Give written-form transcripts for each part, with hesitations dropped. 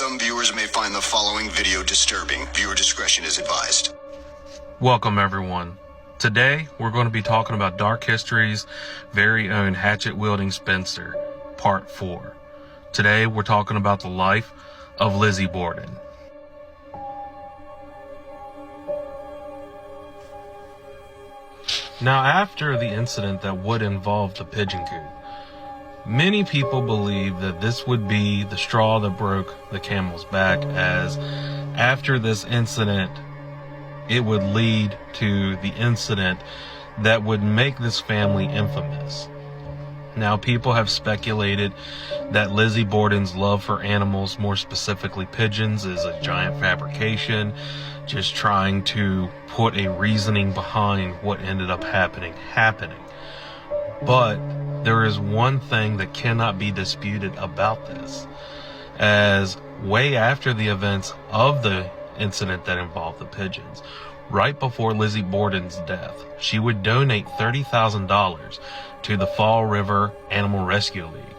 Some viewers may find the following video disturbing. Viewer discretion is advised. Welcome everyone. Today we're going to be talking about Dark History's very own Hatchet wielding Spinster, Part 4. Today we're talking about the life of Lizzie Borden. Now, after the incident that would involve the pigeon coop, many people believe that this would be the straw that broke the camel's back, as after this incident, it would lead to the incident that would make this family infamous. Now, people have speculated that Lizzie Borden's love for animals, more specifically pigeons, is a giant fabrication, just trying to put a reasoning behind what ended up happening. But there is one thing that cannot be disputed about this, as way after the events of the incident that involved the pigeons, right before Lizzie Borden's death, she would donate $30,000 to the Fall River Animal Rescue League,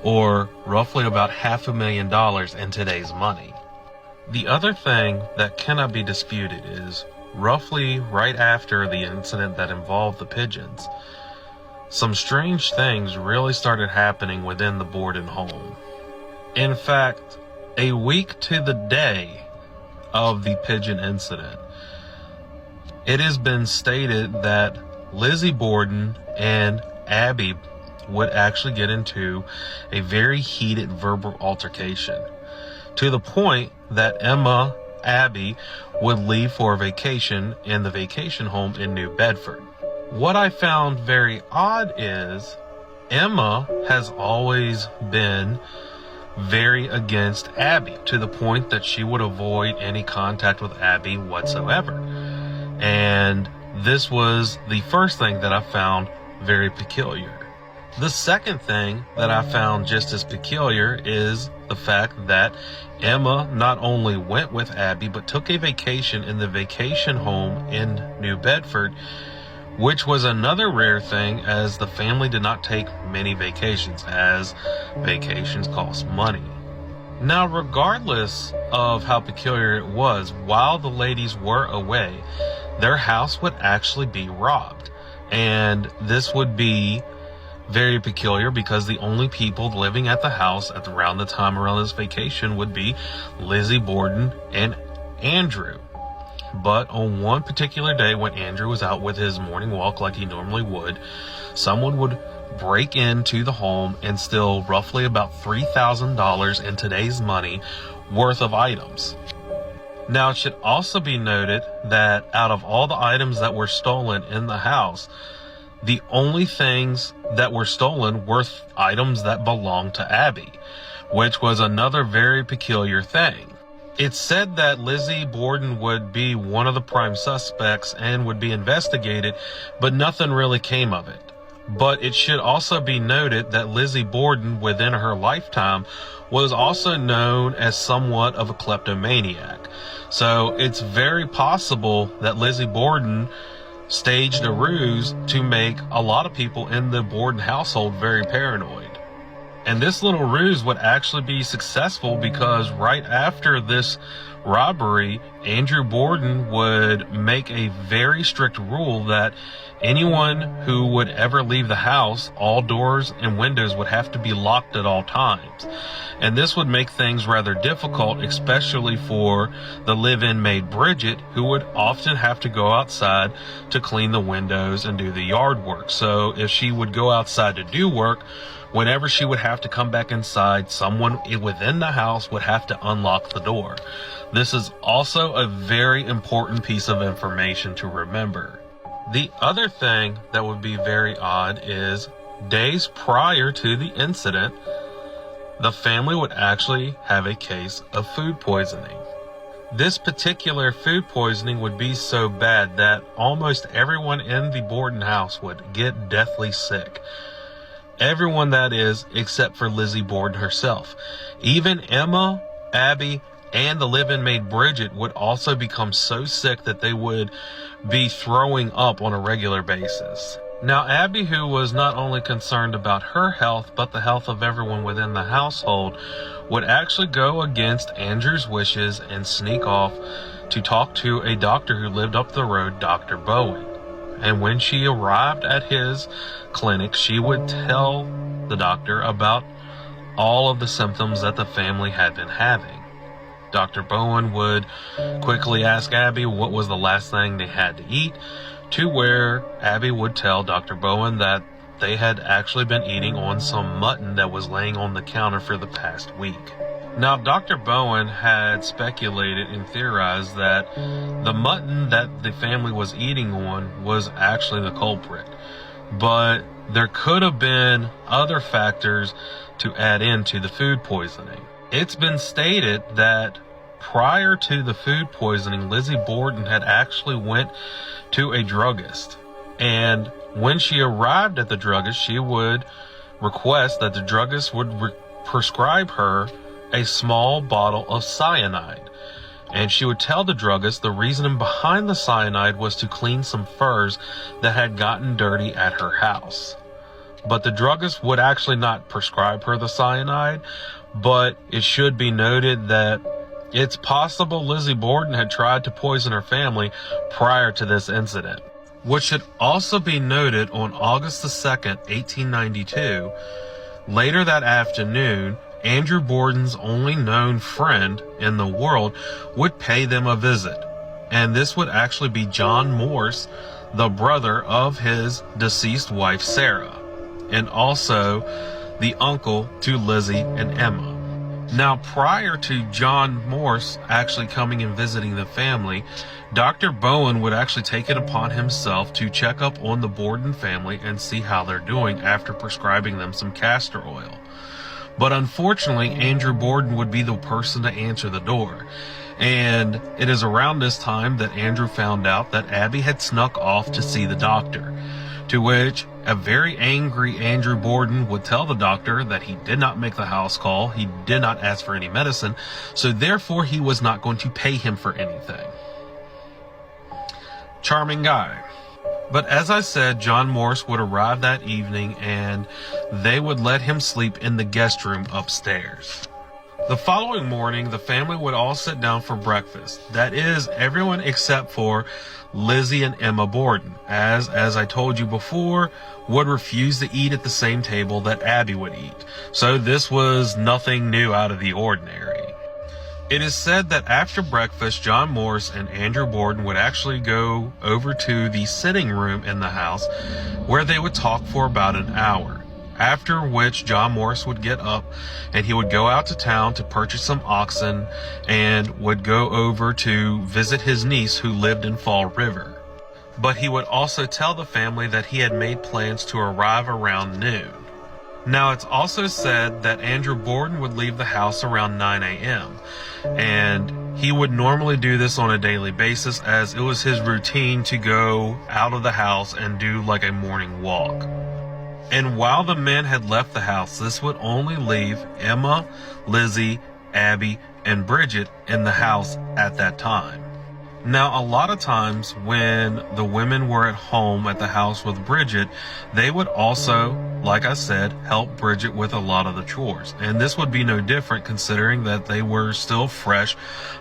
or roughly about $500,000 in today's money. The other thing that cannot be disputed is, roughly right after the incident that involved the pigeons, some strange things really started happening within the Borden home. In fact, a week to the day of the pigeon incident, it has been stated that Lizzie Borden and Abby would actually get into a very heated verbal altercation, to the point that Abby would leave for a vacation in the vacation home in New Bedford. What I found very odd is Emma has always been very against Abby, to the point that she would avoid any contact with Abby whatsoever. And this was the first thing that I found very peculiar. The second thing that I found just as peculiar is the fact that Emma not only went with Abby, but took a vacation in the vacation home in New Bedford, which was another rare thing, as the family did not take many vacations, as vacations cost money. Now, regardless of how peculiar it was, while the ladies were away, their house would actually be robbed. And this would be very peculiar because the only people living at the house at around the time around this vacation would be Lizzie Borden and Andrew. But on one particular day, when Andrew was out with his morning walk like he normally would, someone would break into the home and steal roughly about $3,000 in today's money worth of items. Now, it should also be noted that out of all the items that were stolen in the house, the only things that were stolen were items that belonged to Abby, which was another very peculiar thing. It's said that Lizzie Borden would be one of the prime suspects and would be investigated, but nothing really came of it. But it should also be noted that Lizzie Borden, within her lifetime, was also known as somewhat of a kleptomaniac. So it's very possible that Lizzie Borden staged a ruse to make a lot of people in the Borden household very paranoid. And this little ruse would actually be successful, because right after this robbery, Andrew Borden would make a very strict rule that anyone who would ever leave the house, all doors and windows would have to be locked at all times. And this would make things rather difficult, especially for the live-in maid Bridget, who would often have to go outside to clean the windows and do the yard work. So if she would go outside to do work, whenever she would have to come back inside, someone within the house would have to unlock the door. This is also a very important piece of information to remember. The other thing that would be very odd is, days prior to the incident, the family would actually have a case of food poisoning. This particular food poisoning would be so bad that almost everyone in the Borden house would get deathly sick. Everyone, that is, except for Lizzie Borden herself. Even Emma, Abby, and the live-in maid Bridget would also become so sick that they would be throwing up on a regular basis. Now, Abby, who was not only concerned about her health, but the health of everyone within the household, would actually go against Andrew's wishes and sneak off to talk to a doctor who lived up the road, Dr. Bowen. And when she arrived at his clinic, she would tell the doctor about all of the symptoms that the family had been having. Dr. Bowen would quickly ask Abby what was the last thing they had to eat, to where Abby would tell Dr. Bowen that they had actually been eating on some mutton that was laying on the counter for the past week. Now, Dr. Bowen had speculated and theorized that the mutton that the family was eating on was actually the culprit, but there could have been other factors to add into the food poisoning. It's been stated that prior to the food poisoning, Lizzie Borden had actually went to a druggist, and when she arrived at the druggist, she would request that the druggist would prescribe her a small bottle of cyanide, and she would tell the druggist the reasoning behind the cyanide was to clean some furs that had gotten dirty at her house. But the druggist would actually not prescribe her the cyanide, but it should be noted that it's possible Lizzie Borden had tried to poison her family prior to this incident. Which should also be noted, on August the 2nd, 1892, later that afternoon, Andrew Borden's only known friend in the world would pay them a visit. And this would actually be John Morse, the brother of his deceased wife, Sarah, and also the uncle to Lizzie and Emma. Now, prior to John Morse actually coming and visiting the family, Dr. Bowen would actually take it upon himself to check up on the Borden family and see how they're doing after prescribing them some castor oil. But unfortunately, Andrew Borden would be the person to answer the door. And it is around this time that Andrew found out that Abby had snuck off to see the doctor, to which a very angry Andrew Borden would tell the doctor that he did not make the house call, he did not ask for any medicine, so therefore he was not going to pay him for anything. Charming guy. But as I said, John Morse would arrive that evening and they would let him sleep in the guest room upstairs. The following morning, the family would all sit down for breakfast. That is, everyone except for Lizzie and Emma Borden, as I told you before, would refuse to eat at the same table that Abby would eat. So this was nothing new out of the ordinary. It is said that after breakfast, John Morse and Andrew Borden would actually go over to the sitting room in the house where they would talk for about an hour. After which John Morse would get up and he would go out to town to purchase some oxen and would go over to visit his niece who lived in Fall River. But he would also tell the family that he had made plans to arrive around noon. Now, it's also said that Andrew Borden would leave the house around 9 a.m. and he would normally do this on a daily basis, as it was his routine to go out of the house and do like a morning walk. And while the men had left the house, this would only leave Emma, Lizzie, Abby, and Bridget in the house at that time. Now, a lot of times when the women were at home at the house with Bridget, they would also, like I said, help Bridget with a lot of the chores. And this would be no different considering that they were still fresh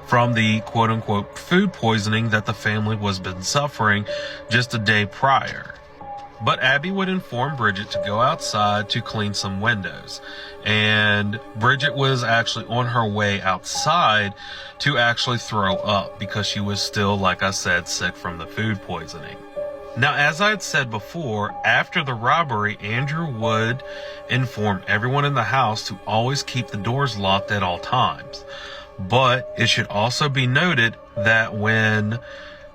from the quote-unquote food poisoning that the family was been suffering just a day prior. But Abby would inform Bridget to go outside to clean some windows. And Bridget was actually on her way outside to actually throw up because she was still, like I said, sick from the food poisoning. Now, as I had said before, after the robbery, Andrew would inform everyone in the house to always keep the doors locked at all times. But it should also be noted that when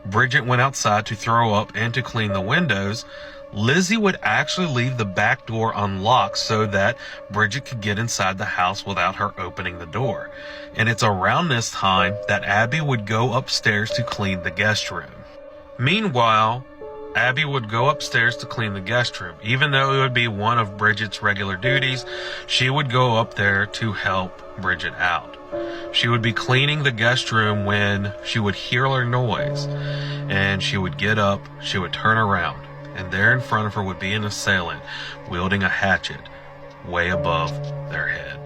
Bridget went outside to throw up and to clean the windows, Lizzie would actually leave the back door unlocked so that Bridget could get inside the house without her opening the door. And it's around this time that Abby would go upstairs to clean the guest room. Meanwhile, Abby would go upstairs to clean the guest room. Even though it would be one of Bridget's regular duties, she would go up there to help Bridget out. She would be cleaning the guest room when she would hear a noise, and she would get up, she would turn around, and there in front of her would be an assailant wielding a hatchet way above their head.